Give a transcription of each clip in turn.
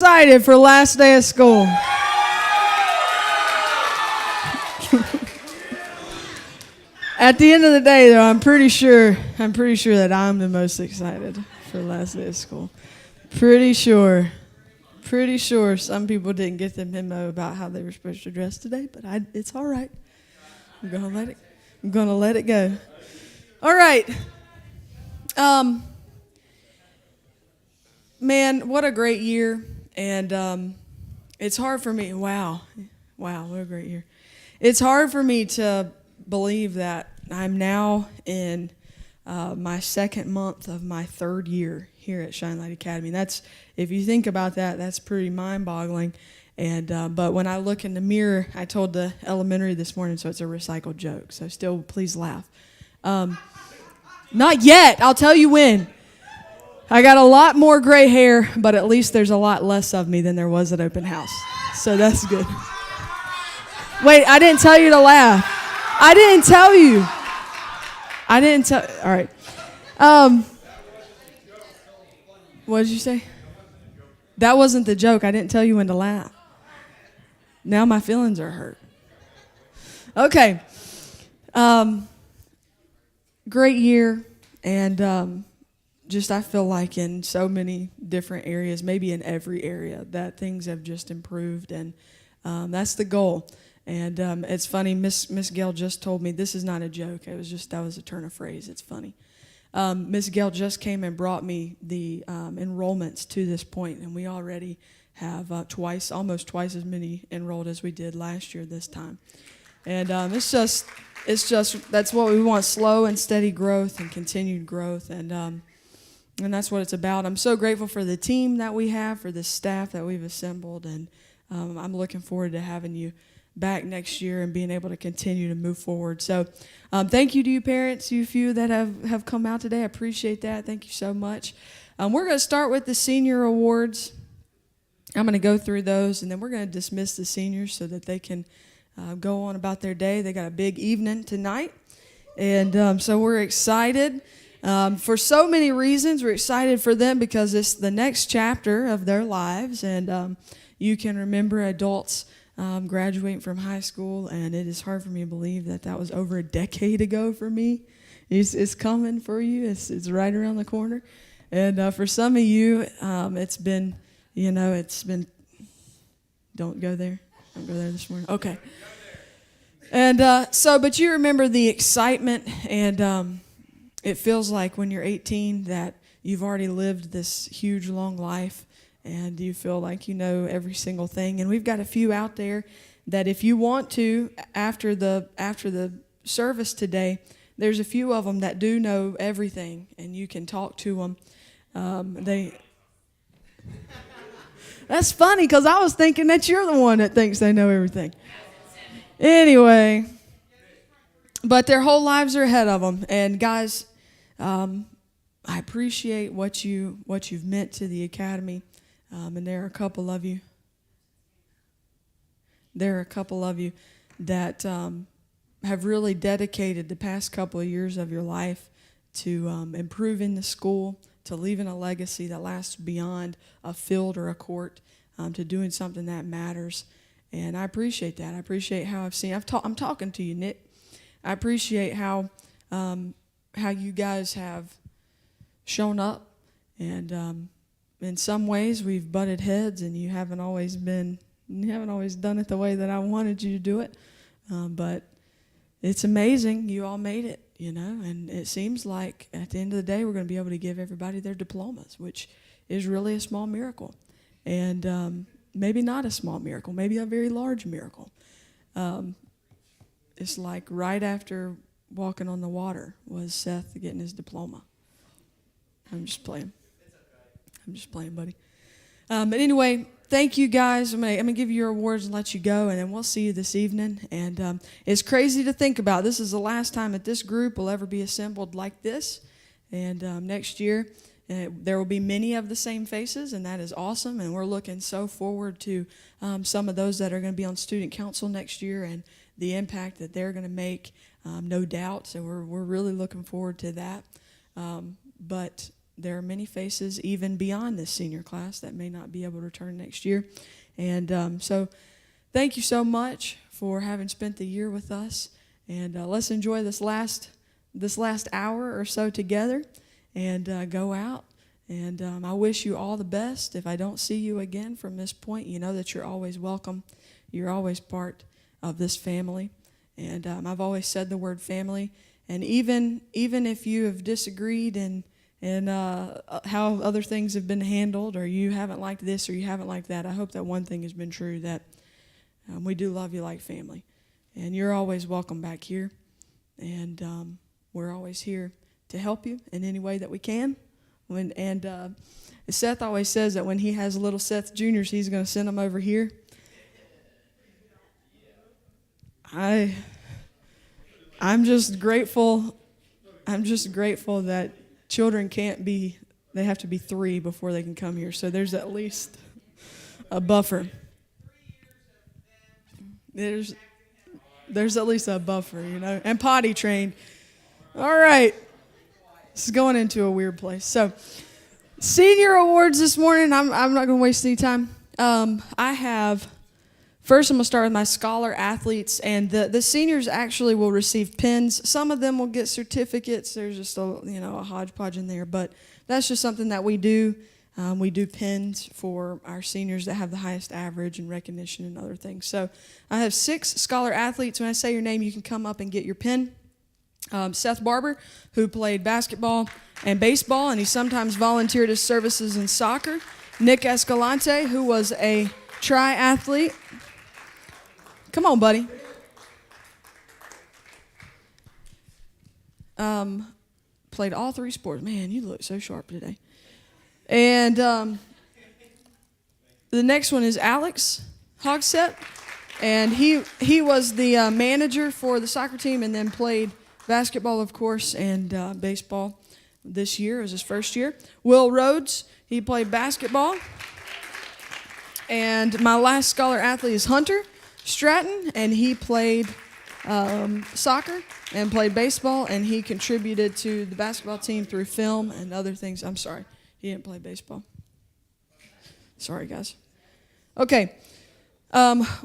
Excited for last day of school. At the end of the day, though, I'm pretty sure that I'm the most excited for last day of school. Pretty sure some people didn't get the memo about how they were supposed to dress today, but it's all right. I'm gonna let it go. All right. Man, what a great year. And it's hard for me. Wow, what a great year. It's hard for me to believe that I'm now in my second month of my third year here at Shine Light Academy. That's, if you think about that, that's pretty mind-boggling. And but when I look in the mirror, I told the elementary this morning, so it's a recycled joke. So still, please laugh. Not yet. I'll tell you when. I got a lot more gray hair, but at least there's a lot less of me than there was at open house. So that's good. Wait, I didn't tell you to laugh. I didn't tell you. All right. What did you say? That wasn't the joke. I didn't tell you when to laugh. Now my feelings are hurt. Okay. Great year. And just I feel like in so many different areas, maybe in every area, that things have just improved. And that's the goal. And it's funny, Miss Gail just told me, this is not a joke. That was a turn of phrase. It's funny. Miss Gail just came and brought me the enrollments to this point, and we already have almost twice as many enrolled as we did last year this time. And it's just that's what we want: slow and steady growth and continued growth, and that's what it's about. I'm so grateful for the team that we have, for the staff that we've assembled, and I'm looking forward to having you back next year and being able to continue to move forward. So thank you to you parents, you few that have come out today. I appreciate that. Thank you so much. We're going to start with the senior awards. I'm going to go through those, and then we're going to dismiss the seniors so that they can go on about their day. They got a big evening tonight, and so we're excited for so many reasons. We're excited for them because it's the next chapter of their lives, and you can remember adults graduating from high school, and it is hard for me to believe that was over a decade ago for me. It's coming for you. It's right around the corner. And for some of you, it's been, don't go there. Don't go there this morning. Okay. And but you remember the excitement, and it feels like when you're 18 that you've already lived this huge, long life, and you feel like you know every single thing. And we've got a few out there that if you want to, after the service today, there's a few of them that do know everything, and you can talk to them. That's funny, because I was thinking that you're the one that thinks they know everything. Anyway, but their whole lives are ahead of them. And guys, I appreciate what you've meant to the academy. And there are a couple of you that have really dedicated the past couple of years of your life to improving the school, to leaving a legacy that lasts beyond a field or a court, to doing something that matters. And I appreciate that. I appreciate how I'm talking to you, Nick. I appreciate how you guys have shown up, and in some ways we've butted heads, and you haven't always done it the way that I wanted you to do it. But it's amazing. You all made it, and it seems like at the end of the day we're going to be able to give everybody their diplomas, which is really a small miracle. And maybe not a small miracle, maybe a very large miracle. It's like right after walking on the water was Seth getting his diploma. I'm just playing, buddy. But anyway, thank you guys. I'm gonna give you your awards and let you go, and then we'll see you this evening. And it's crazy to think about. This is the last time that this group will ever be assembled like this. And next year, there will be many of the same faces, and that is awesome. And we're looking so forward to some of those that are going to be on student council next year and the impact that they're going to make, no doubt. So we're really looking forward to that. But there are many faces even beyond this senior class that may not be able to return next year. And so thank you so much for having spent the year with us. And let's enjoy this last hour or so together and go out. And I wish you all the best. If I don't see you again from this point, you know that you're always welcome. You're always part of this family. And I've always said the word family. And even if you have disagreed and how other things have been handled, or you haven't liked this or you haven't liked that, I hope that one thing has been true, that we do love you like family. And you're always welcome back here. And we're always here to help you in any way that we can. Seth always says that when he has little Seth Juniors, he's going to send them over here. I'm just grateful that children they have to be 3 before they can come here. So there's at least a buffer. There's at least a buffer, and potty trained. All right. This is going into a weird place. So, senior awards this morning. I'm not going to waste any time. First, I'm going to start with my scholar athletes, and the seniors actually will receive pins. Some of them will get certificates. There's just a hodgepodge in there, but that's just something that we do. We do pins for our seniors that have the highest average and recognition and other things. So I have 6 scholar athletes. When I say your name, you can come up and get your pin. Seth Barber, who played basketball and baseball, and he sometimes volunteered his services in soccer. Nick Escalante, who was a triathlete. Come on, buddy. Played all 3 sports. Man, you look so sharp today. And the next one is Alex Hogsett, and he was the manager for the soccer team, and then played basketball, of course, and baseball this year. It was his first year. Will Rhodes, he played basketball. And my last scholar athlete is Hunter Stratton, and he played soccer and played baseball, and he contributed to the basketball team through film and other things. I'm sorry, he didn't play baseball. Sorry, guys. Okay.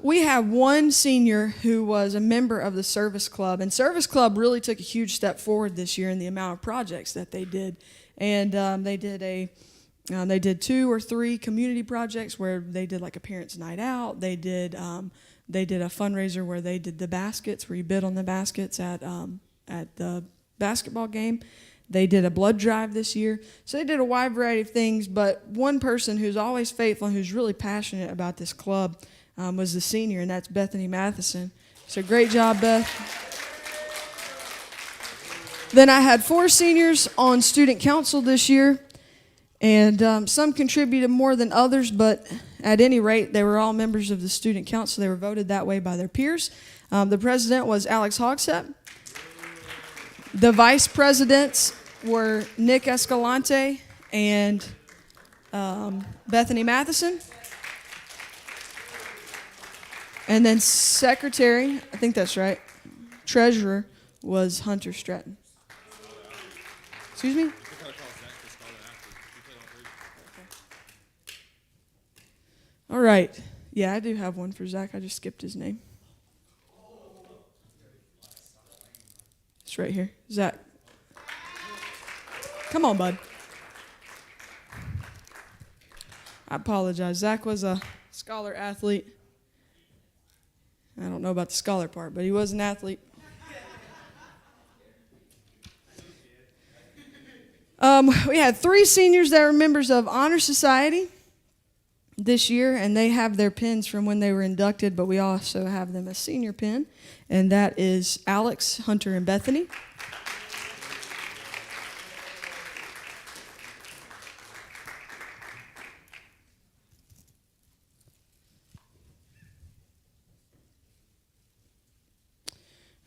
We have one senior who was a member of the Service Club, and Service Club really took a huge step forward this year in the amount of projects that they did. And they did 2 or 3 community projects where they did like a parents' night out. They did a fundraiser where they did the baskets, where you bid on the baskets at the basketball game. They did a blood drive this year. So they did a wide variety of things, but one person who's always faithful and who's really passionate about this club was the senior, and that's Bethany Matheson. So great job, Beth. Then I had 4 seniors on student council this year, and some contributed more than others, but at any rate, they were all members of the student council. They were voted that way by their peers. The president was Alex Hogsett. The vice presidents were Nick Escalante and Bethany Matheson. And then secretary, I think that's right, treasurer was Hunter Stratton. Excuse me? All right. Yeah, I do have one for Zach. I just skipped his name. It's right here. Zach. Come on, bud. I apologize. Zach was a scholar athlete. I don't know about the scholar part, but he was an athlete. We had 3 seniors that were members of Honor Society this year, and they have their pins from when they were inducted, but we also have them a senior pin, and that is Alex, Hunter, and Bethany.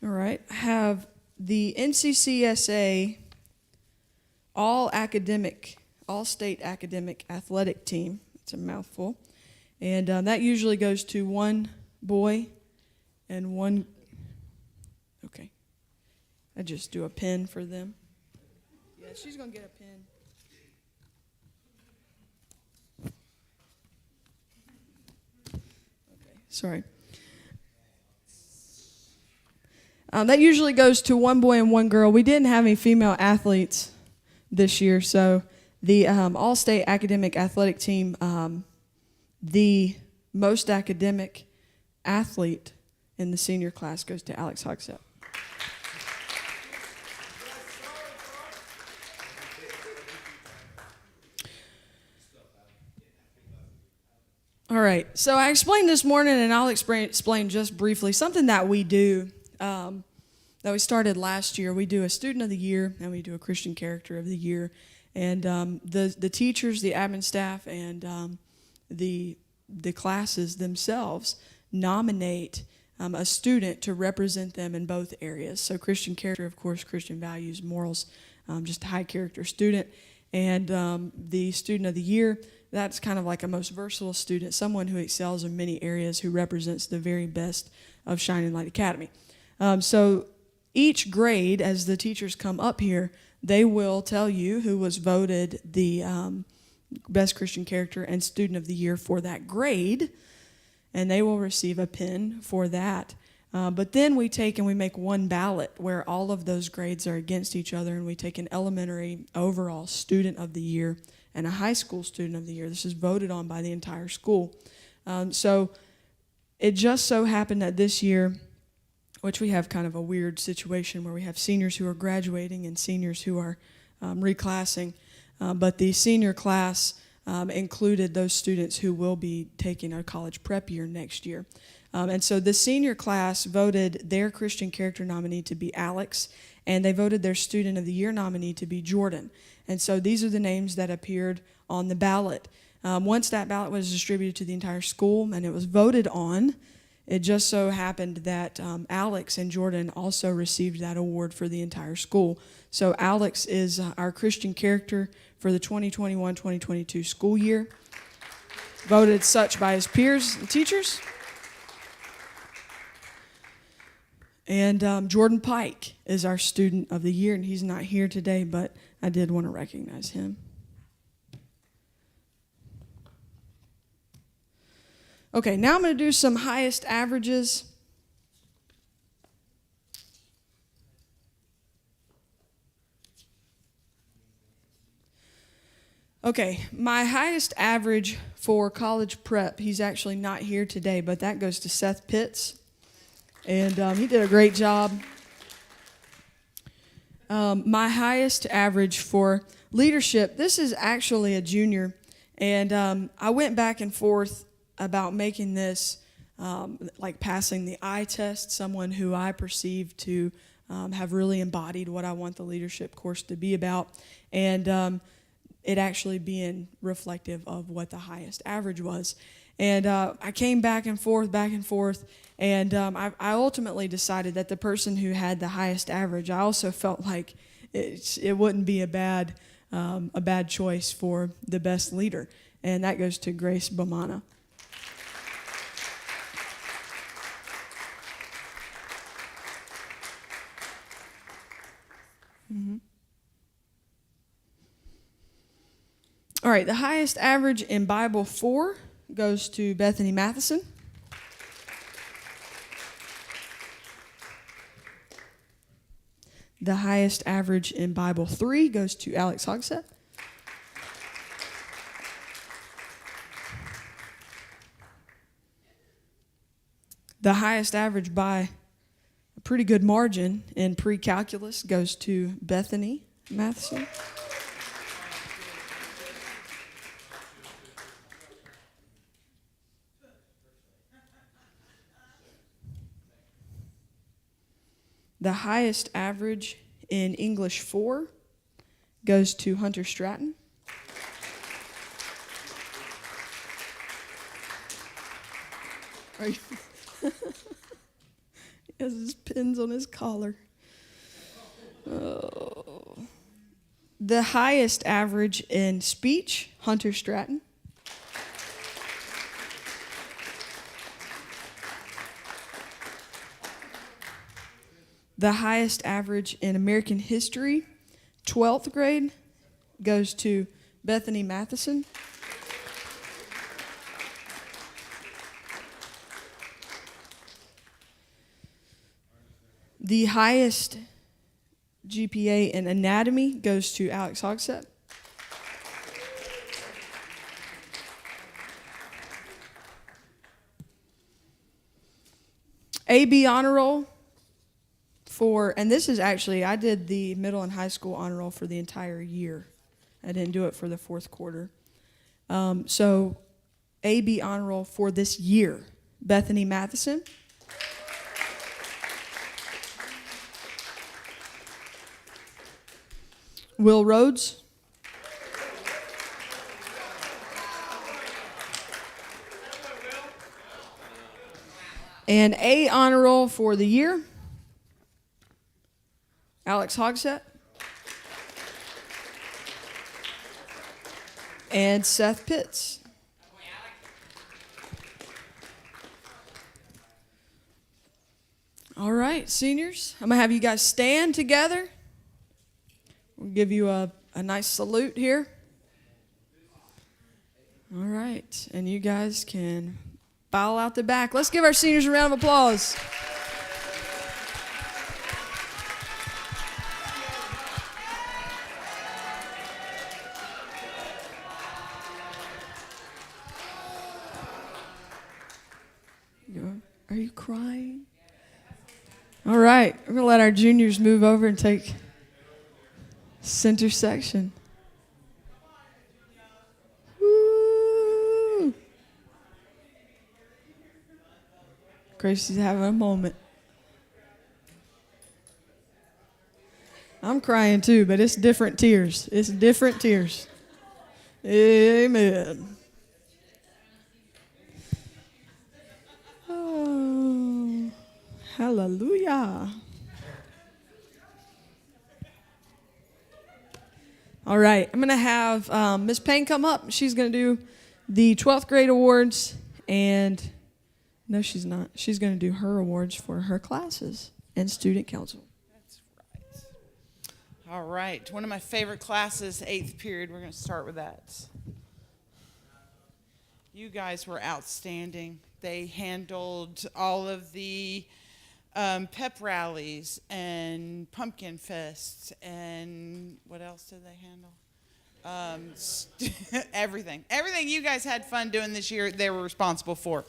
All right, I have the NCCSA all-state academic athletic team. It's a mouthful. And that usually goes to one boy and one... Okay. I just do a pin for them. Yeah, she's going to get a pin. Sorry. That usually goes to one boy and one girl. We didn't have any female athletes this year, so the All-State Academic Athletic Team, the most academic athlete in the senior class goes to Alex Hogsett. All right, so I explained this morning, and I'll explain just briefly something that we do that we started last year. We do a Student of the Year, and we do a Christian Character of the Year. And the teachers, the admin staff, and the classes themselves nominate a student to represent them in both areas. So Christian character, of course, Christian values, morals, just a high character student. And the Student of the Year, that's kind of like a most versatile student, someone who excels in many areas, who represents the very best of Shining Light Academy. So each grade, as the teachers come up here, they will tell you who was voted the best Christian character and Student of the Year for that grade, and they will receive a pin for that. But then we take and we make one ballot where all of those grades are against each other, and we take an elementary overall Student of the Year and a high school Student of the Year. This is voted on by the entire school. So it just so happened that this year, which we have kind of a weird situation where we have seniors who are graduating and seniors who are reclassing, but the senior class included those students who will be taking a college prep year next year. And so the senior class voted their Christian character nominee to be Alex, and they voted their Student of the Year nominee to be Jordan. And so these are the names that appeared on the ballot. Once that ballot was distributed to the entire school and it was voted on, it just so happened that Alex and Jordan also received that award for the entire school. So Alex is our Christian character for the 2021-2022 school year, voted such by his peers and teachers. And Jordan Pike is our Student of the Year, and he's not here today, but I did want to recognize him. Okay, now I'm going to do some highest averages. Okay, my highest average for college prep, he's actually not here today, but that goes to Seth Pitts. And he did a great job. My highest average for leadership, this is actually a junior. And I went back and forth about making this like passing the eye test, someone who I perceive to have really embodied what I want the leadership course to be about, and it actually being reflective of what the highest average was. And I came back and forth, and I ultimately decided that the person who had the highest average, I also felt like it wouldn't be a bad choice for the best leader, and that goes to Grace Bomana. Mm-hmm. All right, the highest average in Bible 4 goes to Bethany Matheson. The highest average in Bible 3 goes to Alex Hogsett. The highest average by a pretty good margin in pre-calculus goes to Bethany Matheson. The highest average in English 4 goes to Hunter Stratton. He has his pins on his collar. Oh. The highest average in speech, Hunter Stratton. The highest average in American history, 12th grade, goes to Bethany Matheson. The highest GPA in anatomy goes to Alex Hogsett. AB honor roll and this is actually, I did the middle and high school honor roll for the entire year. I didn't do it for the fourth quarter. So AB honor roll for this year, Bethany Matheson. Will Rhodes. And A honor roll for the year, Alex Hogsett. And Seth Pitts. All right, seniors, I'm going to have you guys stand together. We'll give you a nice salute here. All right, and you guys can bow out the back. Let's give our seniors a round of applause. Are you crying? All right, we're going to let our juniors move over and take center section. Woo! Gracie's having a moment. I'm crying too, but it's different tears. It's different tears. Amen. Oh, hallelujah. All right, I'm going to have Miss Payne come up. She's going to do the 12th grade awards, and no, she's not. She's going to do her awards for her classes and student council. That's right. All right, one of my favorite classes, 8th period. We're going to start with that. You guys were outstanding. They handled all of the pep rallies and pumpkin fests and what else did they handle? Everything you guys had fun doing this year, they were responsible for.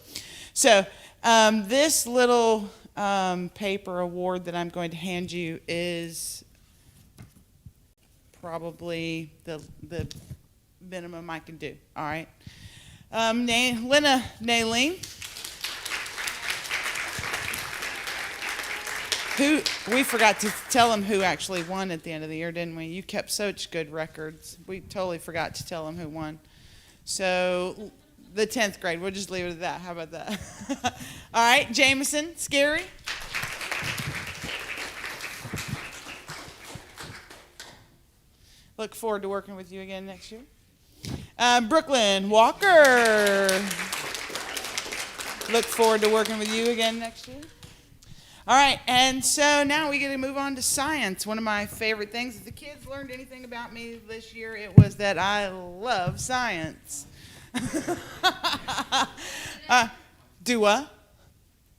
So this little paper award that I'm going to hand you is probably the minimum I can do. All right, Lena Naileen. We forgot to tell them who actually won at the end of the year, didn't we? You kept such good records. We totally forgot to tell them who won. So the 10th grade, we'll just leave it at that. How about that? All right, Jameson, Scary. Look forward to working with you again next year. Brooklyn Walker. Look forward to working with you again next year. All right, and so now we get to move on to science. One of my favorite things. If the kids learned anything about me this year, it was that I love science. Do what?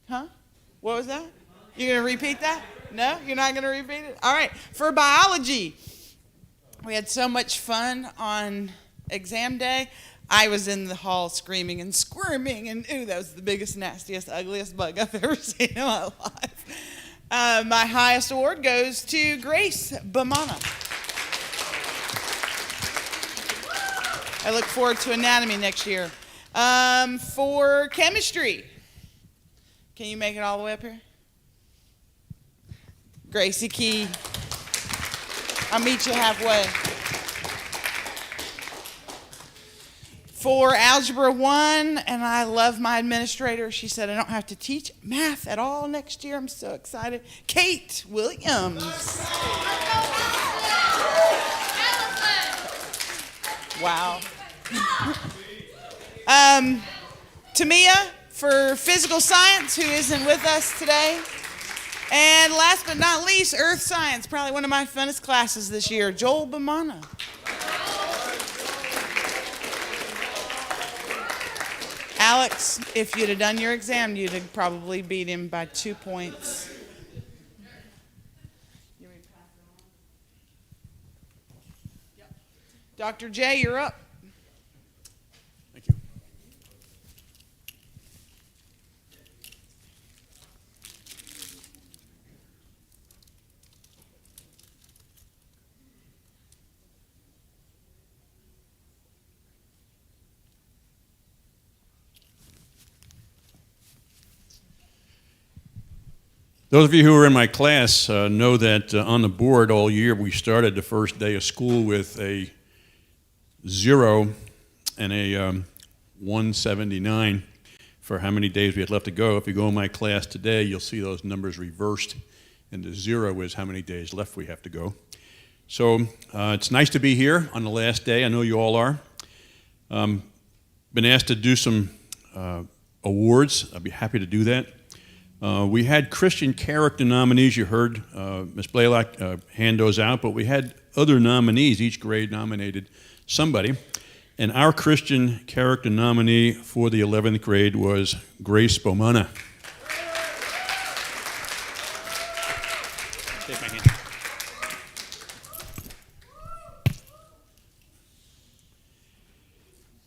Huh? What was that? You're going to repeat that? No? You're not going to repeat it? All right, for biology, we had so much fun on exam day. I was in the hall screaming and squirming, and ooh, that was the biggest, nastiest, ugliest bug I've ever seen in my life. My highest award goes to Grace Bamana. I look forward to anatomy next year. For chemistry, can you make it all the way up here? Gracie Key. I'll meet you halfway. For Algebra 1, and I love my administrator. She said I don't have to teach math at all next year. I'm so excited. Kate Williams. Wow. Tamia for physical science, who isn't with us today. And last but not least, earth science, probably one of my funnest classes this year, Joel Bamana. Alex, if you'd have done your exam, you'd have probably beat him by 2 points. Dr. J, you're up. Thank you. Those of you who were in my class know that on the board all year we started the first day of school with a 0 and a 179 for how many days we had left to go. If you go in my class today, you'll see those numbers reversed, and the 0 is how many days left we have to go. So it's nice to be here on the last day. I know you all are. Been asked to do some awards. I'd be happy to do that. We had Christian character nominees. You heard Ms. Blaylock hand those out, but we had other nominees. Each grade nominated somebody. And our Christian character nominee for the 11th grade was Grace Bomana. Take my hand.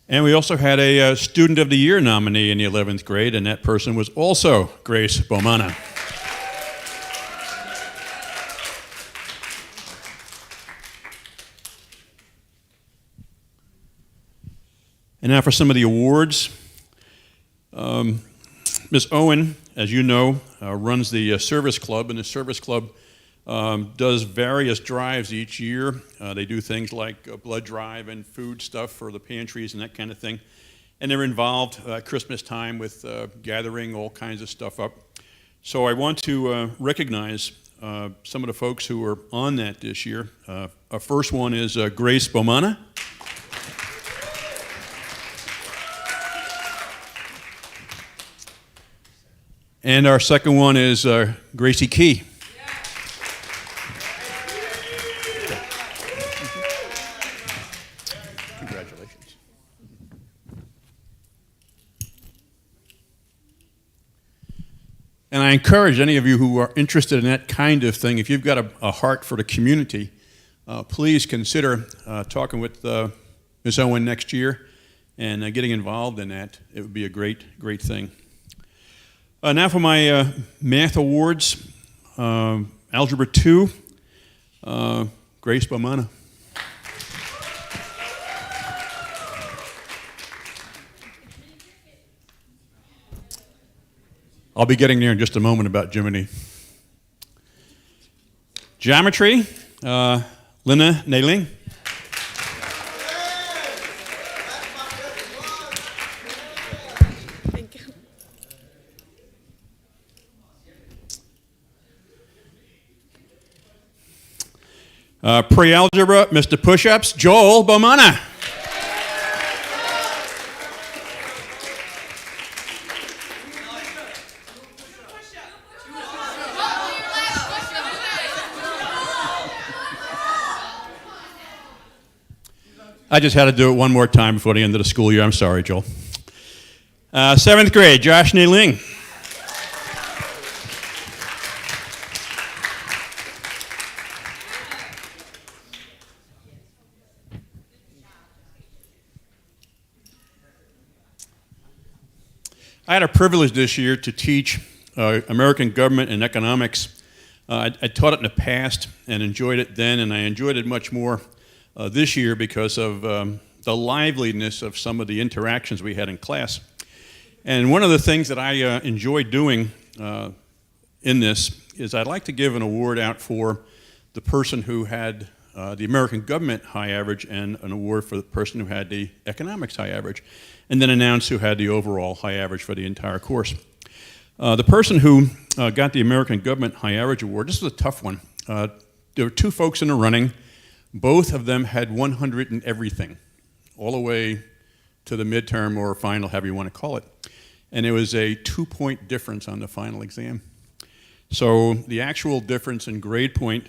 And we also had a Student of the Year nominee in the 11th grade, and that person was also Grace Bomana. And now for some of the awards. Ms. Owen, as you know, runs the Service Club, and the Service Club does various drives each year. They do things like a blood drive and food stuff for the pantries and that kind of thing. And they're involved at Christmas time with gathering all kinds of stuff up. So I want to recognize some of the folks who are on that this year. Our first one is Grace Bomana. And our second one is Gracie Key. Congratulations. And I encourage any of you who are interested in that kind of thing, if you've got a heart for the community, please consider talking with Ms. Owen next year and getting involved in that. It would be a great, great thing. Now for my math awards. Algebra 2, Grace Bomana. I'll be getting there in just a moment about Jiminy. Geometry, Lina Nailing. Pre-algebra, Mr. Push-Ups, Joel Bomana. I just had to do it one more time before the end of the school year. I'm sorry, Joel. 7th grade, Josh Nailing. I had a privilege this year to teach American government and economics. I taught it in the past and enjoyed it then, and I enjoyed it much more this year because of the liveliness of some of the interactions we had in class. And one of the things that I enjoy doing in this is I'd like to give an award out for the person who had the American government high average and an award for the person who had the economics high average, and then announce who had the overall high average for the entire course. The person who got the American government high average award, this was a tough one. There were two folks in the running. Both of them had 100 in everything, all the way to the midterm or final, however you want to call it. And it was a 2-point difference on the final exam. So the actual difference in grade point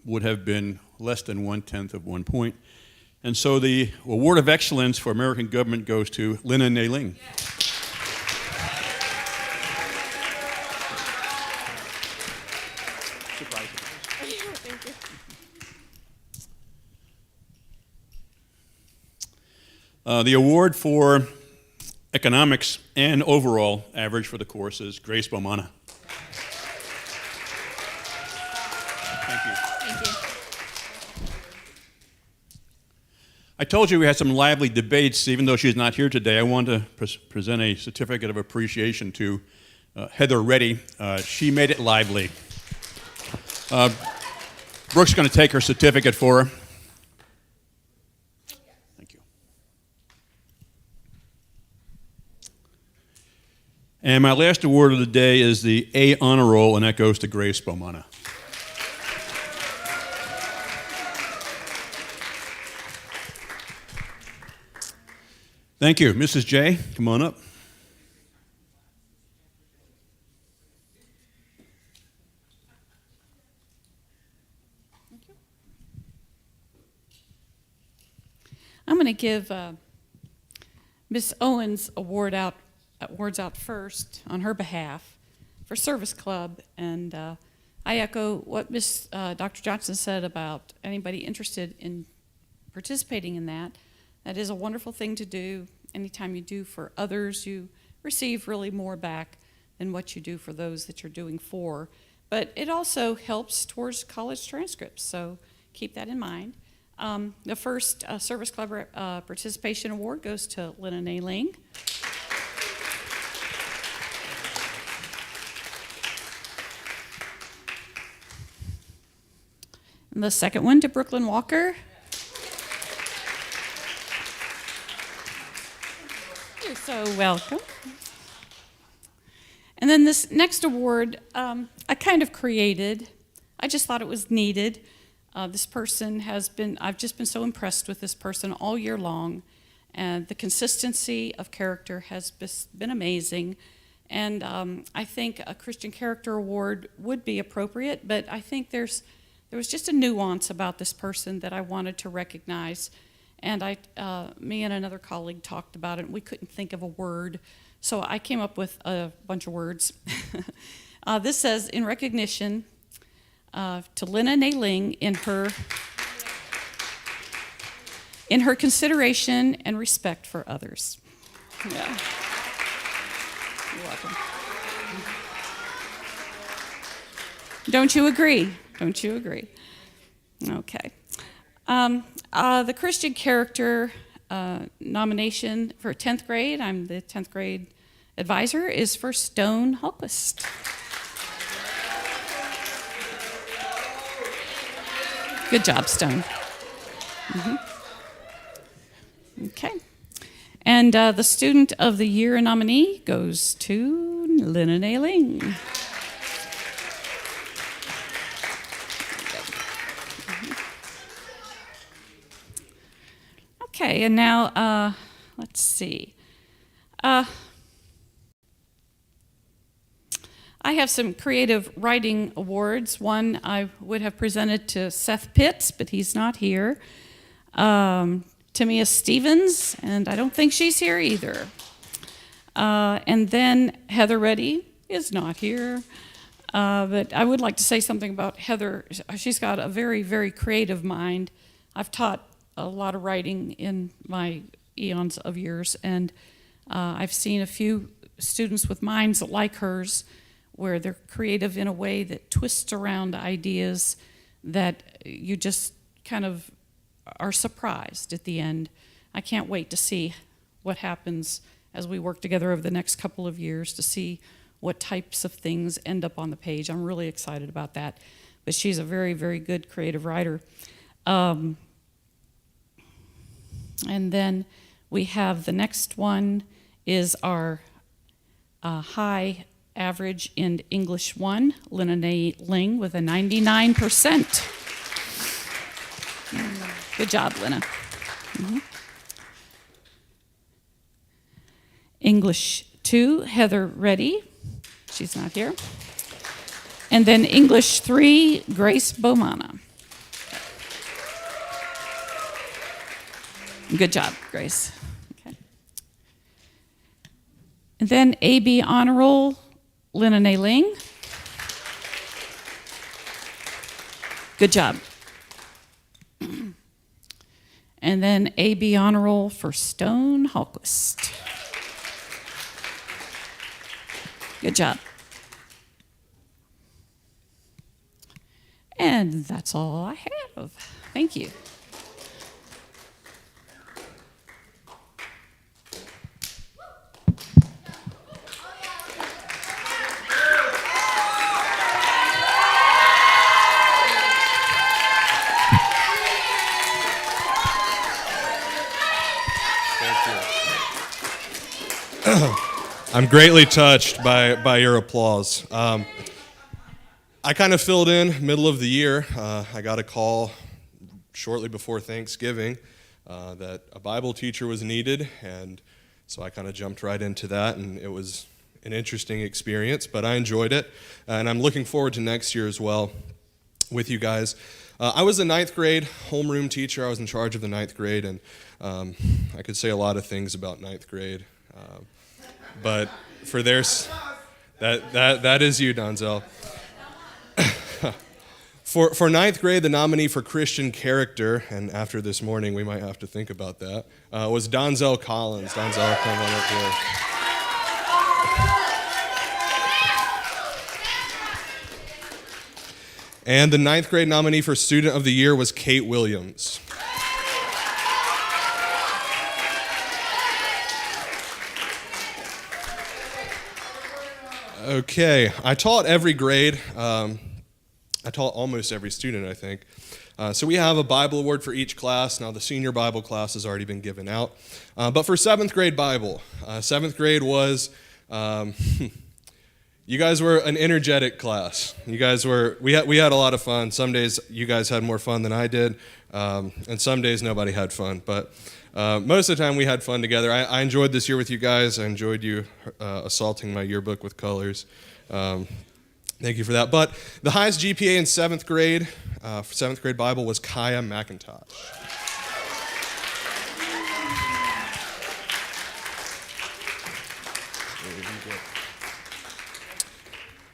would have been less than 1/10 of 1 point. And so the award of excellence for American government goes to Lina Nailing. Yeah. Thank you. The award for economics and overall average for the course is Grace Bomana. Thank you. Thank you. I told you we had some lively debates. Even though she's not here today, I wanted to present a certificate of appreciation to Heather Reddy. She made it lively. Brooke's going to take her certificate for her. Thank you. And my last award of the day is the A Honor Roll, and that goes to Grace Bomana. Thank you. Mrs. J, come on up. I'm going to give Miss Owens awards out first on her behalf for Service Club, and I echo what Miss Dr. Johnson said about anybody interested in participating in that. That is a wonderful thing to do. Anytime you do for others, you receive really more back than what you do for those that you're doing for. But it also helps towards college transcripts, so keep that in mind. The first Service Club Participation Award goes to Lena Ling. And the second one to Brooklyn Walker. You're so welcome. And then this next award, I kind of created. I just thought it was needed. This person I've just been so impressed with this person all year long, and the consistency of character has been amazing. And I think a Christian Character Award would be appropriate, but I think there was just a nuance about this person that I wanted to recognize. And me and another colleague talked about it, and we couldn't think of a word, so I came up with a bunch of words. This says, in recognition to Lena Ling in her consideration and respect for others. Yeah. You're welcome. Don't you agree? Don't you agree? Okay. The Christian Character nomination for 10th grade, I'm the 10th grade advisor, is for Stone Hulquist. Good job, Stone. Okay. And the Student of the Year nominee goes to Lena Ling. Okay, and now let's see. I have some creative writing awards. One I would have presented to Seth Pitts, but he's not here. Timea Stevens, and I don't think she's here either. And then Heather Reddy is not here. But I would like to say something about Heather. She's got a very, very creative mind. I've taught a lot of writing in my eons of years, and I've seen a few students with minds like hers where they're creative in a way that twists around ideas that you just kind of are surprised at the end. I can't wait to see what happens as we work together over the next couple of years to see what types of things end up on the page. I'm really excited about that. But she's a very, very good creative writer. And then we have the next one is our high average in English 1, Lena Ling, with a 99%. Good job, Lena. English 2, Heather Reddy. She's not here. And then English 3, Grace Bomana. Good job, Grace. Okay. And then AB Honor Roll, Lena Ling. Good job. And then A.B. Honor Roll for Stone Hallquist. Good job. And that's all I have. Thank you. I'm greatly touched by your applause. I kind of filled in middle of the year. I got a call shortly before Thanksgiving that a Bible teacher was needed, and so I kind of jumped right into that, and it was an interesting experience, but I enjoyed it, and I'm looking forward to next year as well with you guys. I was a ninth grade homeroom teacher. I was in charge of the ninth grade, and I could say a lot of things about ninth grade. But for theirs, that is you, Donzel. For ninth grade, the nominee for Christian character, and after this morning, we might have to think about that, was Donzel Collins. Donzel, come on up here. And the ninth grade nominee for Student of the Year was Kate Williams. Okay, I taught every grade. I taught almost every student, I think. So we have a Bible award for each class. Now, the senior Bible class has already been given out. But for seventh grade Bible, seventh grade was, you guys were an energetic class. You guys were, we had a lot of fun. Some days you guys had more fun than I did, and some days nobody had fun. But most of the time we had fun together. I enjoyed this year with you guys. I enjoyed you assaulting my yearbook with colors. Thank you for that. But the highest GPA in seventh grade, for seventh grade Bible, was Kaya McIntosh.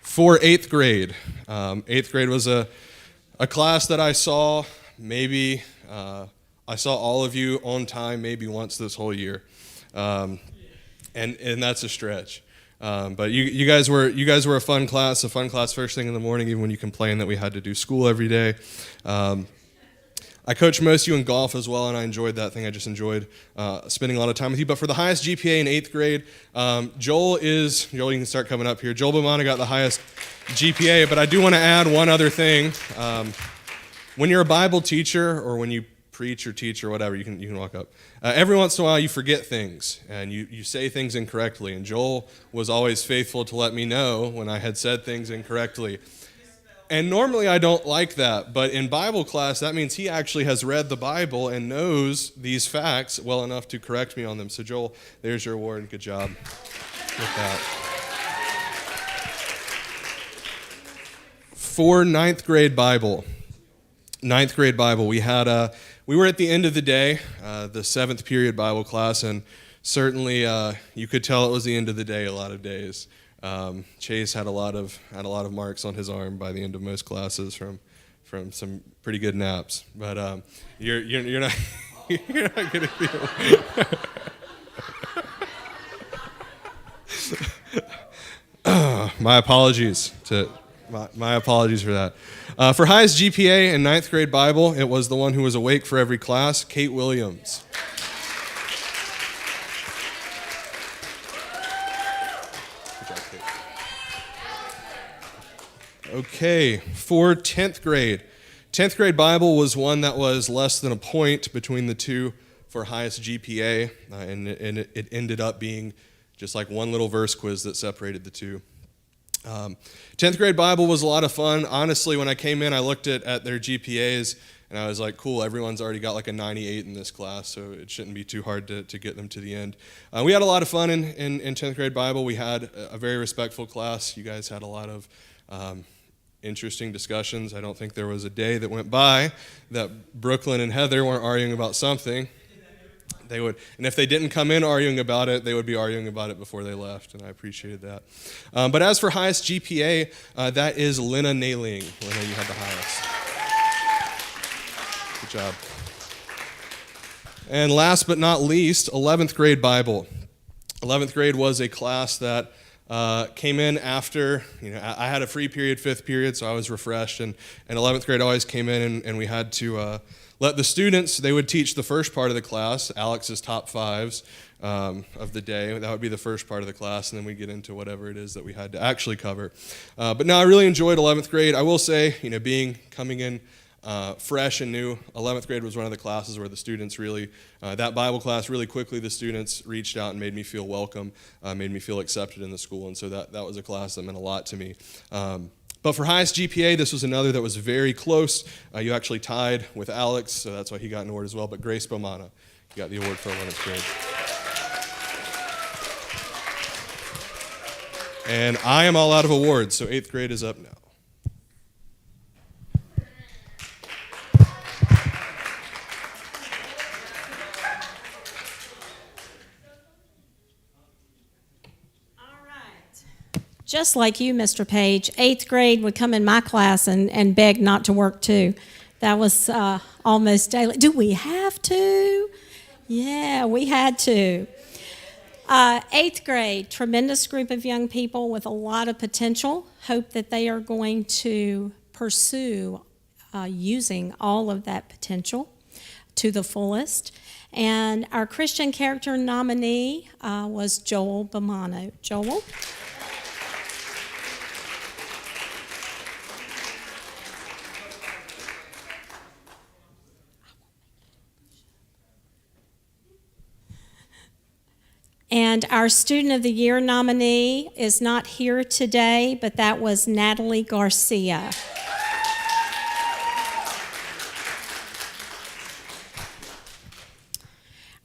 For eighth grade was a class that I saw maybe, I saw all of you on time maybe once this whole year, and that's a stretch. But you guys were a fun class first thing in the morning, even when you complained that we had to do school every day. I coached most of you in golf as well, and I enjoyed that thing. I just enjoyed spending a lot of time with you. But for the highest GPA in eighth grade, Joel, you can start coming up here. Joel Bomana got the highest GPA, but I do want to add one other thing. When you're a Bible teacher, or when you preach or teach or whatever, you can walk up. Every once in a while you forget things and you say things incorrectly, and Joel was always faithful to let me know when I had said things incorrectly. And normally I don't like that, but in Bible class that means he actually has read the Bible and knows these facts well enough to correct me on them. So Joel, there's your award. Good job with that. For ninth grade Bible, we were at the end of the day, the seventh period Bible class, and certainly you could tell it was the end of the day a lot of days. Chase had a lot of marks on his arm by the end of most classes from some pretty good naps. But you're not you're not gonna feel. My apologies for that. For highest GPA in ninth grade Bible, it was the one who was awake for every class, Kate Williams. Good job, Kate. Okay, for 10th grade. 10th grade Bible was one that was less than a point between the two for highest GPA, and it ended up being just like one little verse quiz that separated the two. 10th grade Bible was a lot of fun. Honestly, when I came in, I looked at their GPAs, and I was like, cool, everyone's already got like a 98 in this class, so it shouldn't be too hard to get them to the end. We had a lot of fun in 10th grade Bible. We had a very respectful class. You guys had a lot of interesting discussions. I don't think there was a day that went by that Brooklyn and Heather weren't arguing about something. They would, and if they didn't come in arguing about it, they would be arguing about it before they left, and I appreciated that. But as for highest GPA, that is Lena Nailing. Lena, you had the highest. Good job. And last but not least, 11th grade Bible. 11th grade was a class that came in after, I had a free period, 5th period, so I was refreshed. And 11th grade always came in, and we had to let the students, they would teach the first part of the class, Alex's top fives of the day. That would be the first part of the class, and then we get into whatever it is that we had to actually cover. But no, I really enjoyed 11th grade. I will say, coming in fresh and new, 11th grade was one of the classes where the students really, that Bible class, really quickly the students reached out and made me feel welcome, made me feel accepted in the school, and so that was a class that meant a lot to me. But for highest GPA, this was another that was very close. You actually tied with Alex, so that's why he got an award as well, but Grace Bomana, you got the award for 11th grade. And I am all out of awards, so 8th grade is up now. Just like you, Mr. Page, 8th grade would come in my class and beg not to work too. That was almost daily. Do we have to? Yeah, we had to. 8th grade, tremendous group of young people with a lot of potential. Hope that they are going to pursue using all of that potential to the fullest. And our Christian character nominee was Joel Bomano. Joel? And our Student of the Year nominee is not here today, but that was Natalie Garcia.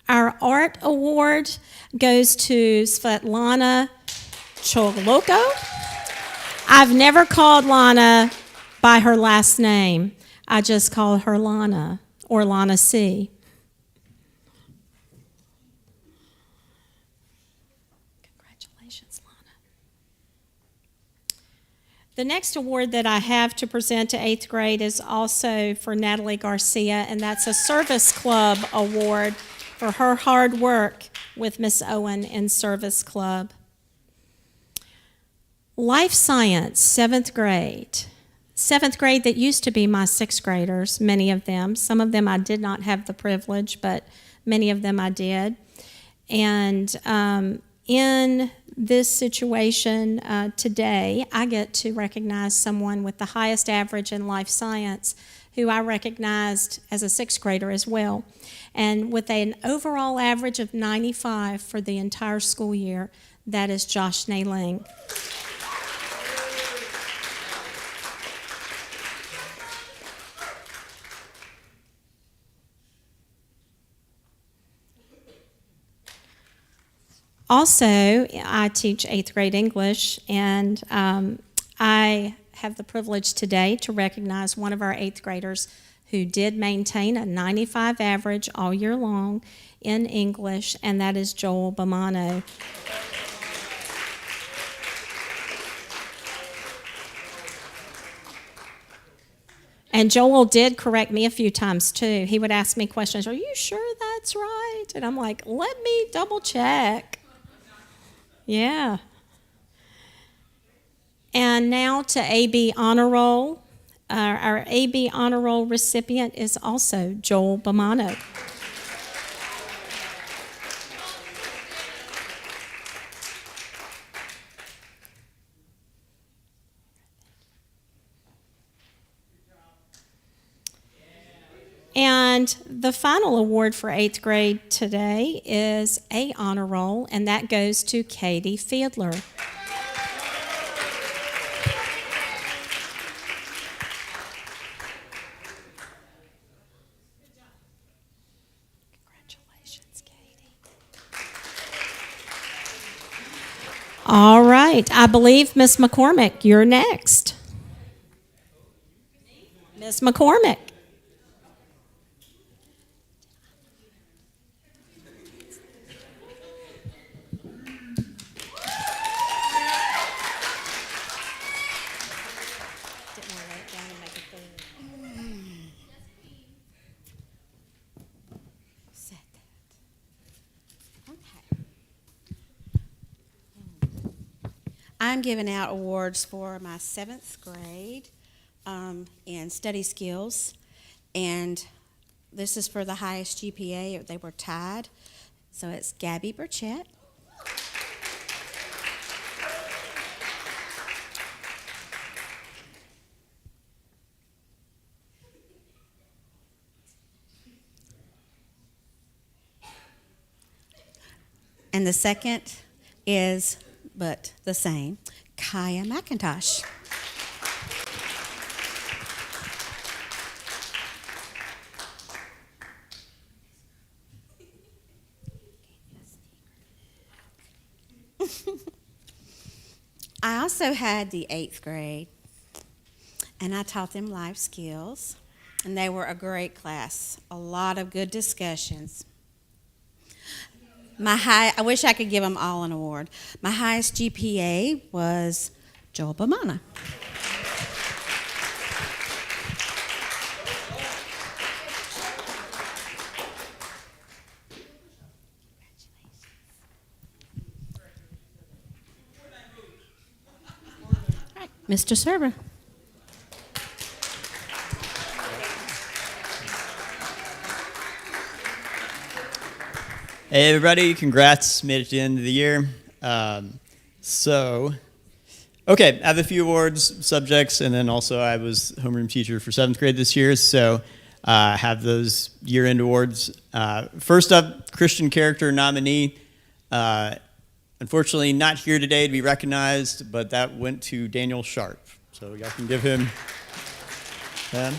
Our art award goes to Svetlana Choloko. I've never called Lana by her last name. I just call her Lana, or Lana C. The next award that I have to present to 8th grade is also for Natalie Garcia, and that's a Service Club award for her hard work with Miss Owen in Service Club. Life Science, 7th grade. 7th grade that used to be my 6th graders, many of them. Some of them I did not have the privilege, but many of them I did. And in this situation today, I get to recognize someone with the highest average in life science who I recognized as a 6th grader as well. And with an overall average of 95 for the entire school year, that is Josh Nailing. Also, I teach 8th grade English, and I have the privilege today to recognize one of our 8th graders who did maintain a 95 average all year long in English, and that is Joel Bomano. And Joel did correct me a few times too. He would ask me questions, "Are you sure that's right?" And I'm like, "Let me double check." Yeah. And now to AB Honor Roll. Our AB Honor Roll recipient is also Joel Bomano. And the final award for 8th grade today is a honor roll, and that goes to Katie Fiedler. Congratulations, Katie. All right, I believe Miss McCormick, you're next. Miss McCormick. Set I'm giving out awards for my 7th grade in study skills, and this is for the highest GPA. They were tied, so it's Gabby Burchett. And the second is, but the same, Kaya McIntosh. I also had the 8th grade, and I taught them life skills, and they were a great class. A lot of good discussions. I wish I could give them all an award. My highest GPA was Joel Bamana. All right, Mr. Serber. Hey everybody, congrats, made it to the end of the year. Okay, I have a few awards, subjects, and then also I was homeroom teacher for 7th grade this year, so I have those year-end awards. First up, Christian Character Nominee. Unfortunately, not here today to be recognized, but that went to Daniel Sharp, so y'all can give him that.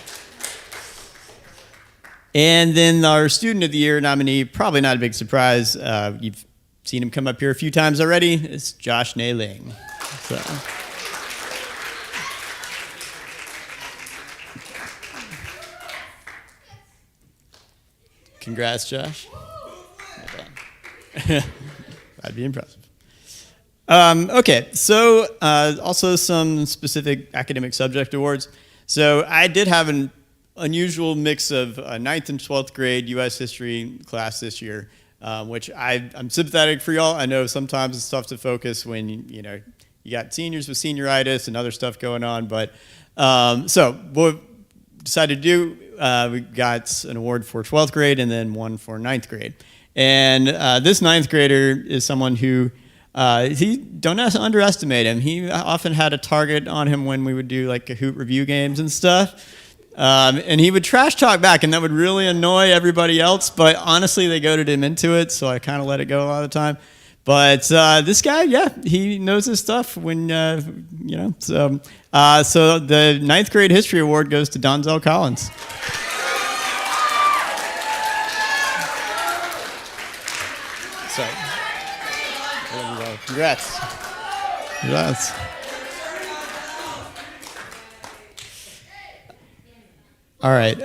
And then our Student of the Year nominee, probably not a big surprise. You've seen him come up here a few times already. It's Josh Nailing. So. Congrats, Josh. That'd be impressive. Okay, so also some specific academic subject awards. So I did have an unusual mix of 9th and 12th grade U.S. history class this year, which I'm sympathetic for y'all. I know sometimes it's tough to focus when you got seniors with senioritis and other stuff going on. But so what we decided to do, we got an award for 12th grade and then one for 9th grade. And this 9th grader is someone who don't underestimate him. He often had a target on him when we would do like Kahoot review games and stuff. And he would trash talk back, and that would really annoy everybody else. But honestly, they goaded him into it, so I kind of let it go a lot of the time. But this guy, yeah, he knows his stuff. When so the 9th grade history award goes to Donzel Collins. So, congrats. Congrats. All right.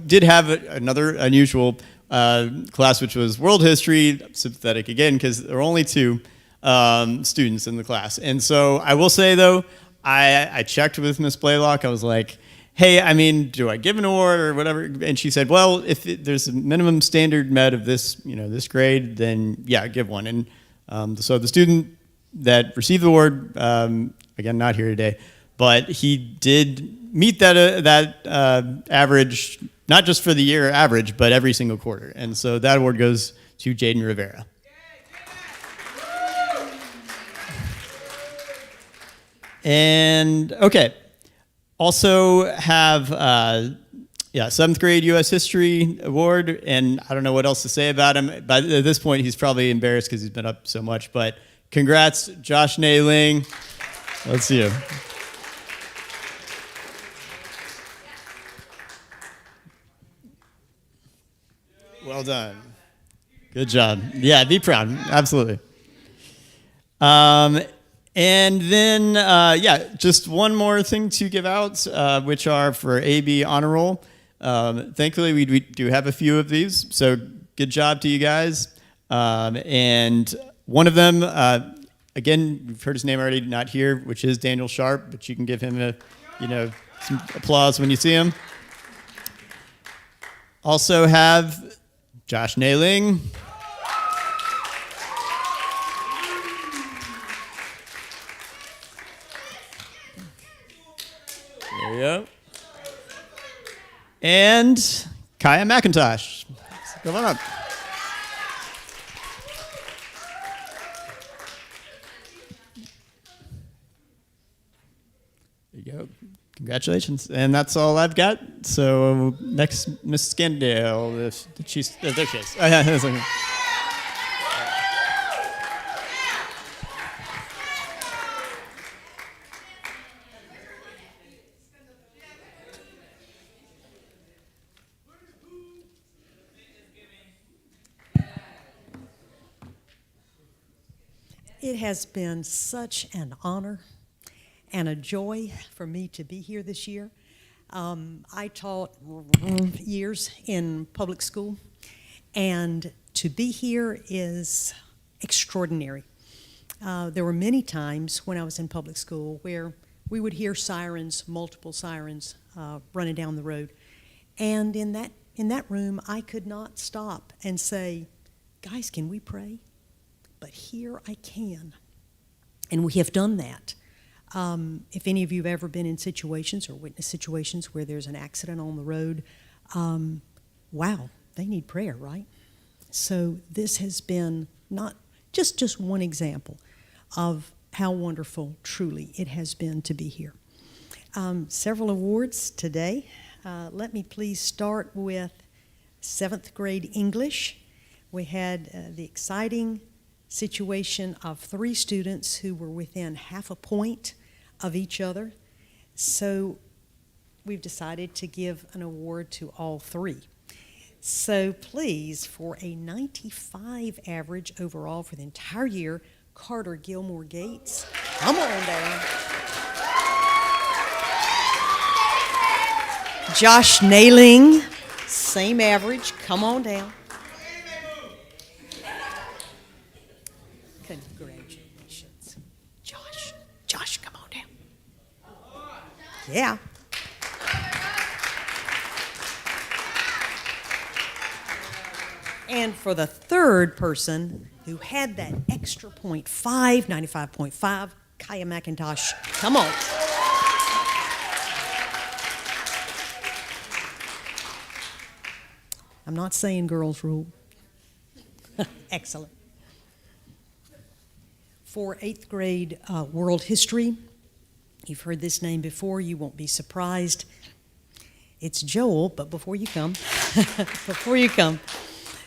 Did have another unusual class, which was world history. I'm sympathetic again because there were only 2 students in the class, and so I will say though, I checked with Miss Blaylock. I was like, "Hey, I mean, do I give an award or whatever?" And she said, "Well, if there's a minimum standard met of this, this grade, then yeah, give one." And so the student that received the award, again, not here today, but he did meet that average, not just for the year average, but every single quarter. And so that award goes to Jaden Rivera. And okay, also have 7th grade U.S. History Award, and I don't know what else to say about him. But at this point, he's probably embarrassed because he's been up so much. But congrats, Josh Nailing. Let's see him. Well done. Good job. Yeah, be proud. Absolutely. And then, just one more thing to give out, which are for AB Honor Roll. Thankfully, we do have a few of these, so good job to you guys. And one of them, again, you've heard his name already, not here, which is Daniel Sharp, but you can give him some applause when you see him. Also have Josh Nailing. There you go. And Kaya McIntosh. Come on up. There you go. Congratulations. And that's all I've got. So next, Miss Scandale. There she is. Oh, yeah, that's okay. It has been such an honor and a joy for me to be here this year. I taught years in public school, and to be here is extraordinary. There were many times when I was in public school where we would hear sirens, multiple sirens, running down the road. And in that room, I could not stop and say, guys, can we pray? But here I can. And we have done that. If any of you have ever been in situations or witnessed situations where there's an accident on the road, wow, they need prayer, right? So this has been not just one example of how wonderful truly it has been to be here. Several awards today. Let me please start with 7th grade English. We had the exciting situation of 3 students who were within half a point of each other. So we've decided to give an award to all 3. So please, for a 95 average overall for the entire year, Carter Gilmore Gates, come on down. Josh Nailing, same average, come on down. Congratulations. Josh, come on down. Yeah. And for the third person who had that extra 0.5, 95.5, Kaya McIntosh, come on. I'm not saying girls rule. Excellent. For 8th grade world history, you've heard this name before, you won't be surprised. It's Joel, but before you come,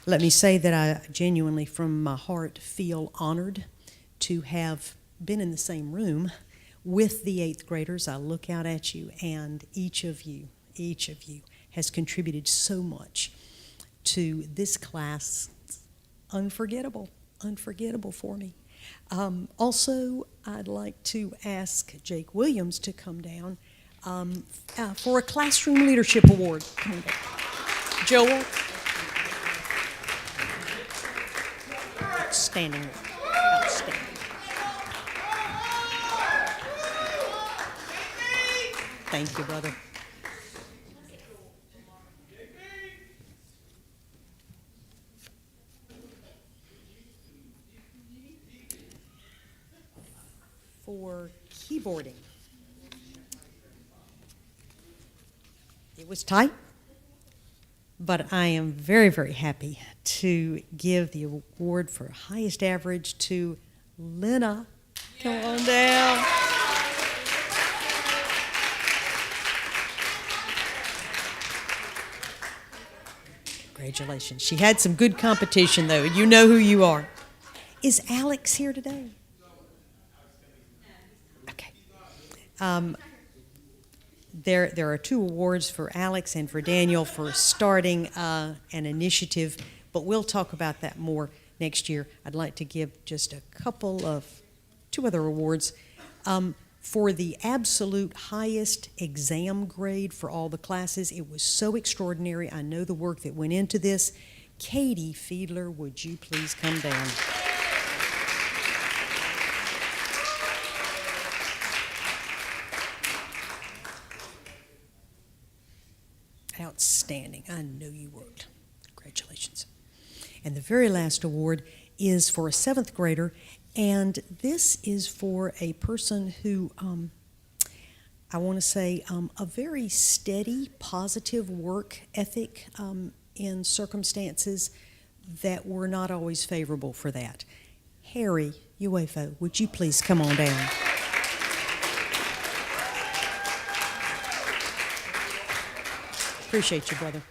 let me say that I genuinely, from my heart, feel honored to have been in the same room with the 8th graders. I look out at you, and each of you has contributed so much to this class. Unforgettable for me. Also, I'd like to ask Jake Williams to come down for a Classroom Leadership Award. Come on down. Joel. Outstanding work. Outstanding. Thank you, brother. For keyboarding, it was tight, but I am very, very happy to give the award for highest average to Lena. Come on down. Congratulations. She had some good competition, though. You know who you are. Is Alex here today? Okay. There are 2 awards for Alex and for Daniel for starting an initiative, but we'll talk about that more next year. I'd like to give just a couple of 2 other awards. For the absolute highest exam grade for all the classes, it was so extraordinary. I know the work that went into this. Katie Fiedler, would you please come down? Outstanding. I know you worked. Congratulations. And the very last award is for a 7th grader, and this is for a person who I want to say a very steady, positive work ethic in circumstances that were not always favorable for that. Harry UFO, would you please come on down? Appreciate you, brother.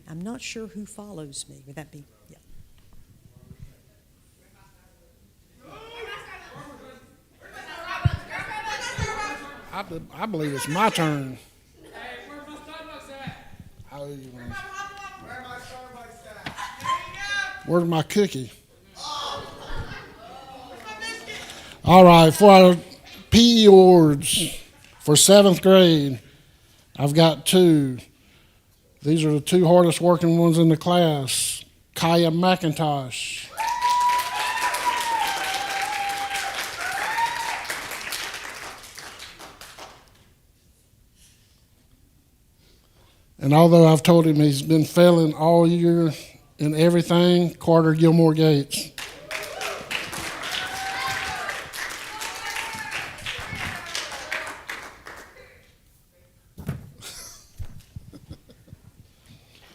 I'm not sure who follows me. Would that be? Yeah. I believe it's my turn. Where's my cookie? All right, for our PE awards for 7th grade, I've got 2. These are the 2 hardest working ones in the class. Kaya McIntosh. And although I've told him he's been failing all year in everything, Carter Gilmore Gates.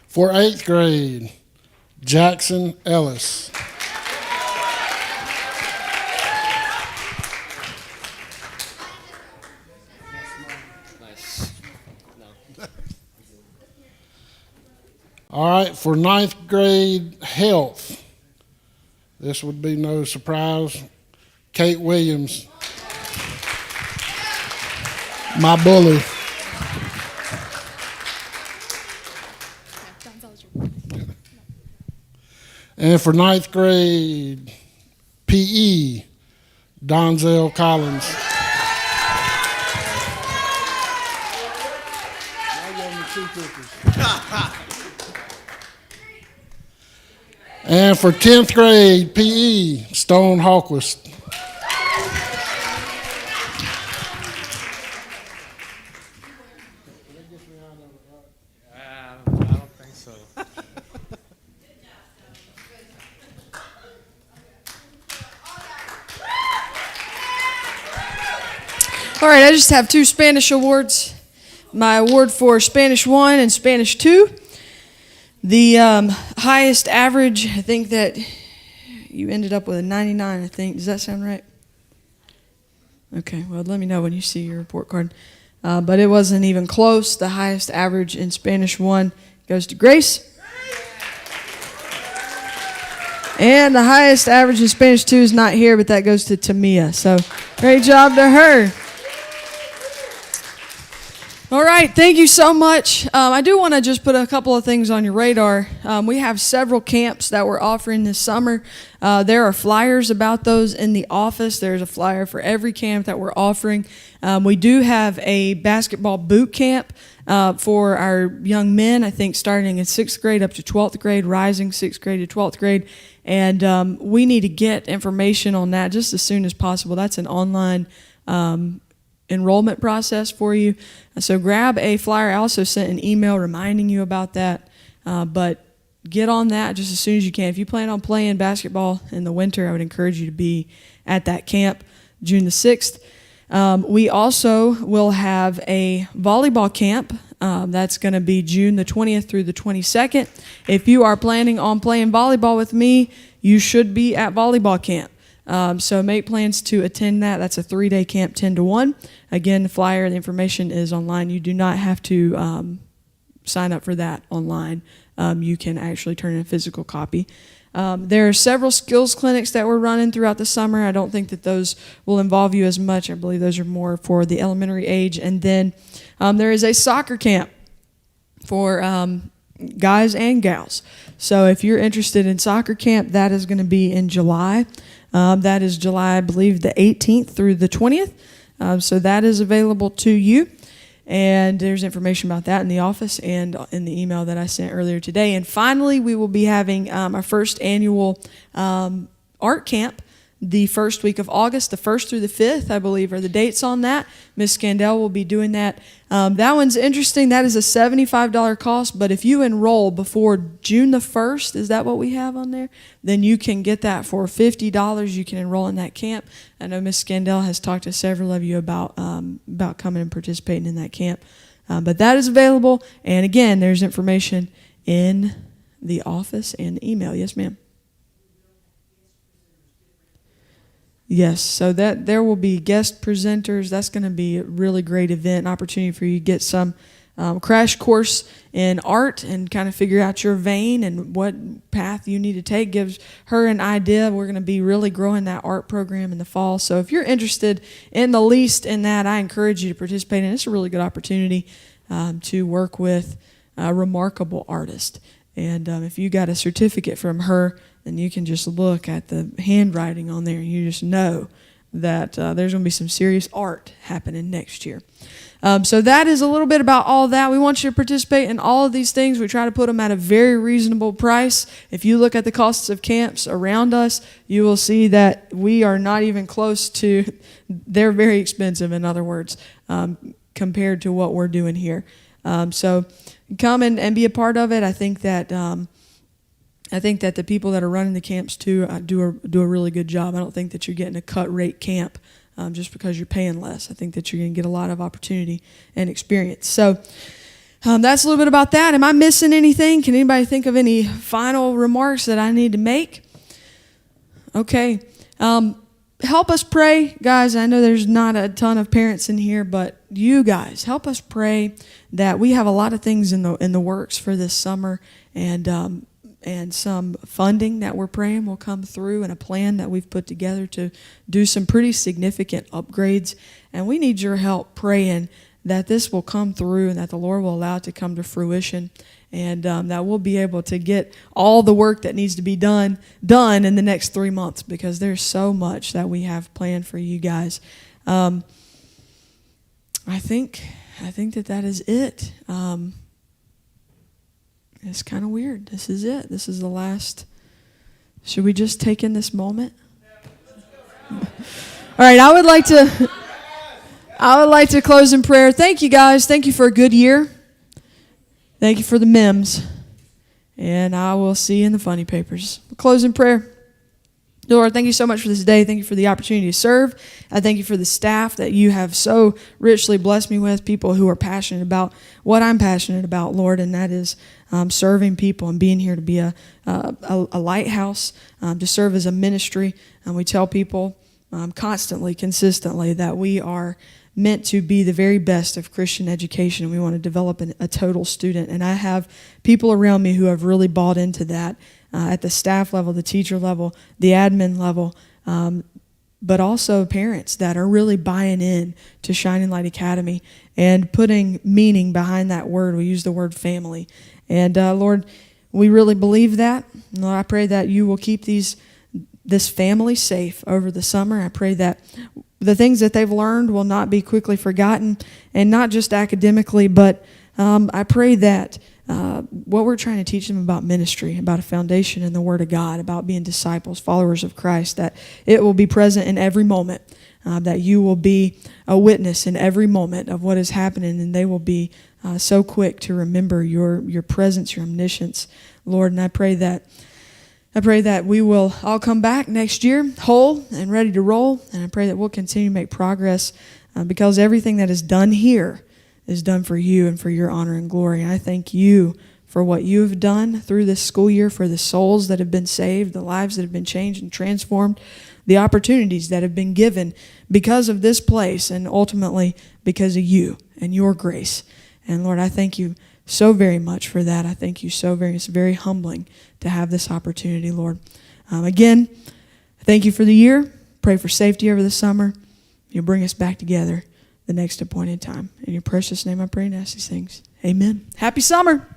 For 8th grade, Jackson Ellis. All right, for 9th grade health, this would be no surprise, Kate Williams, my bully. And for 9th grade PE, Donzel Collins. And for 10th grade PE, Stone Hawquist. I don't think so. All right, I just have 2 Spanish awards. My award for Spanish 1 and Spanish 2. The highest average, I think that you ended up with a 99, I think. Does that sound right? Okay, well, let me know when you see your report card. But it wasn't even close. The highest average in Spanish 1 goes to Grace. And the highest average in Spanish 2 is not here, but that goes to Tamia. So great job to her. All right, thank you so much. I do want to just put a couple of things on your radar. We have several camps that we're offering this summer. There are flyers about those in the office. There's a flyer for every camp that we're offering. We do have a basketball boot camp for our young men, I think starting in 6th grade up to 12th grade, rising 6th grade to 12th grade. And we need to get information on that just as soon as possible. That's an online enrollment process for you. So grab a flyer. I also sent an email reminding you about that. But get on that just as soon as you can. If you plan on playing basketball in the winter, I would encourage you to be at that camp June the 6th. We also will have a volleyball camp. That's going to be June the 20th through the 22nd. If you are planning on playing volleyball with me, you should be at volleyball camp. So make plans to attend that. That's a 3-day camp, 10 to 1. Again, the flyer, the information is online. You do not have to sign up for that online. You can actually turn in a physical copy. There are several skills clinics that we're running throughout the summer. I don't think that those will involve you as much. I believe those are more for the elementary age. And then there is a soccer camp for guys and gals. So if you're interested in soccer camp, that is going to be in July. That is July, I believe, the 18th through the 20th. So that is available to you. And there's information about that in the office and in the email that I sent earlier today. And finally, we will be having our first annual art camp the first week of August, the 1st through the 5th, I believe, are the dates on that. Miss Scandell will be doing that. That one's interesting. That is a $75 cost, but if you enroll before June the 1st, is that what we have on there? Then you can get that for $50. You can enroll in that camp. I know Miss Scandell has talked to several of you about coming and participating in that camp. But that is available. And again, there's information in the office and the email. Yes, ma'am. Yes, so that there will be guest presenters. That's going to be a really great event, an opportunity for you to get some crash course in art and kind of figure out your vein and what path you need to take. Gives her an idea. We're going to be really growing that art program in the fall. So if you're interested in the least in that, I encourage you to participate. And it's a really good opportunity to work with a remarkable artist. And if you got a certificate from her, then you can just look at the handwriting on there and you just know that there's going to be some serious art happening next year. So that is a little bit about all that. We want you to participate in all of these things. We try to put them at a very reasonable price. If you look at the costs of camps around us, you will see that we are not even close to, they're very expensive, in other words, compared to what we're doing here. So come and be a part of it. I think that the people that are running the camps too do a really good job. I don't think that you're getting a cut rate camp just because you're paying less. I think that you're going to get a lot of opportunity and experience. So that's a little bit about that. Am I missing anything? Can anybody think of any final remarks that I need to make? Okay. Help us pray, guys. I know there's not a ton of parents in here, but you guys help us pray that we have a lot of things in the works for this summer, and some funding that we're praying will come through, and a plan that we've put together to do some pretty significant upgrades. And we need your help praying that this will come through and that the Lord will allow it to come to fruition, and that we'll be able to get all the work that needs to be done in the next 3 months, because there's so much that we have planned for you guys. I think that is it. It's kind of weird. This is it. This is the last. Should we just take in this moment? All right, I would like to close in prayer. Thank you, guys. Thank you for a good year. Thank you for the memes. And I will see you in the funny papers. Close in prayer. Lord, thank you so much for this day. Thank you for the opportunity to serve. I thank you for the staff that you have so richly blessed me with, people who are passionate about what I'm passionate about, Lord, and that is serving people and being here to be a lighthouse, to serve as a ministry. And we tell people constantly, consistently, that we are meant to be the very best of Christian education. We want to develop a total student. And I have people around me who have really bought into that. At the staff level, the teacher level, the admin level, but also parents that are really buying in to Shining Light Academy and putting meaning behind that word. We use the word family. And Lord, we really believe that. Lord, I pray that you will keep this family safe over the summer. I pray that the things that they've learned will not be quickly forgotten, and not just academically, but I pray that what we're trying to teach them about ministry, about a foundation in the Word of God, about being disciples, followers of Christ, that it will be present in every moment, that you will be a witness in every moment of what is happening, and they will be so quick to remember your presence, your omniscience, Lord. And I pray that we will all come back next year whole and ready to roll, and I pray that we'll continue to make progress because everything that is done here is done for you and for your honor and glory. I thank you for what you have done through this school year, for the souls that have been saved, the lives that have been changed and transformed, the opportunities that have been given because of this place, and ultimately because of you and your grace. And Lord, I thank you so very much for that. I thank you so very. It's very humbling to have this opportunity, Lord. Again, thank you for the year. Pray for safety over the summer. You'll bring us back together the next appointed time. In your precious name I pray and ask these things. Amen. Happy summer.